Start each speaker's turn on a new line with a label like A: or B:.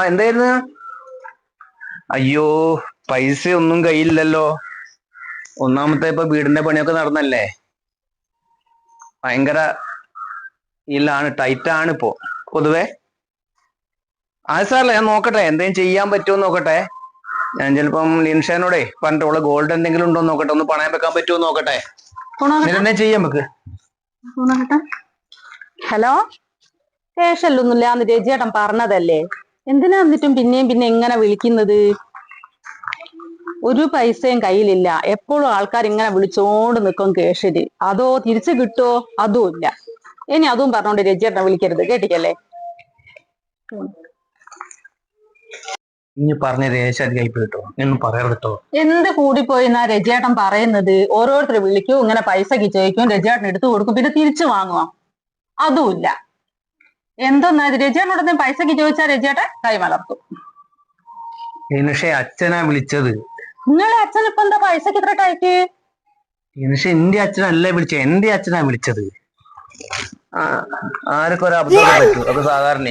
A: എന്തായിരുന്നു? അയ്യോ, പൈസ ഒന്നും കയ്യില്ലല്ലോ. ഒന്നാമത്തെ ഇപ്പൊ വീടിന്റെ പണിയൊക്കെ നടന്നല്ലേ, ഭയങ്കര ടൈറ്റാണ് ഇപ്പോ പൊതുവെ. സാറല്ല, ഞാൻ നോക്കട്ടെ എന്തെങ്കിലും ചെയ്യാൻ പറ്റുമോ നോക്കട്ടെ. ഞാൻ ചിലപ്പം ലിൻഷാനോടെ പറഞ്ഞിട്ട് ഓളെ ഗോൾഡ് എന്തെങ്കിലും ഉണ്ടോ നോക്കട്ടെ, ഒന്ന് പണയം വെക്കാൻ പറ്റുമോ നോക്കട്ടെ. എന്നിട്ട് ചെയ്യാൻ നമുക്ക്.
B: ഹലോ, ശേഷല്ലൊന്നുമില്ലാന്ന് രജിയേട്ടൻ പറഞ്ഞതല്ലേ, എന്തിനാ എന്നിട്ടും പിന്നെയും പിന്നെ എങ്ങനെ വിളിക്കുന്നത്? ഒരു പൈസയും കയ്യിലില്ല, എപ്പോഴും ആൾക്കാർ ഇങ്ങനെ വിളിച്ചോണ്ട് നിൽക്കും കേഷില്. അതോ തിരിച്ചു കിട്ടുമോ അതും ഇല്ല. ഇനി അതും പറഞ്ഞോണ്ട് രജിയേട്ടനെ വിളിക്കരുത്, കേട്ടിക്കല്ലേ?
A: ഇനി പറഞ്ഞ രേശാതി കൈപ്പ് കിട്ടോ എന്നും പറയരുത് കേട്ടോ.
B: എന്ത് കൂടിപ്പോയിന്നാ രജിയേട്ടൻ പറയുന്നത്? ഓരോരുത്തർ വിളിക്കും, ഇങ്ങനെ പൈസക്ക് ചോദിക്കും, രജിയേട്ടൻ എടുത്തു കൊടുക്കും, പിന്നെ തിരിച്ചു വാങ്ങുമോ? അതുമില്ല. എന്തൊന്നാ രജിയേട്ടനോട് പൈസക്ക് ചോദിച്ചാൽ രജിയേട്ടൻ കൈമലർത്തും.
A: പക്ഷെ അച്ഛനാ വിളിച്ചത്.
B: നിങ്ങളെ അച്ഛൻ ഇപ്പൊ എന്താ പൈസക്ക് ഇത്ര ടൈറ്റ്?
A: പക്ഷെ എന്റെ അച്ഛനല്ലേ വിളിച്ചത്, എന്റെ അച്ഛനാ വിളിച്ചത്. ആർക്കും ഒരു അബദ്ധമൊക്കെ പറ്റൂ, അത് സാധാരണ.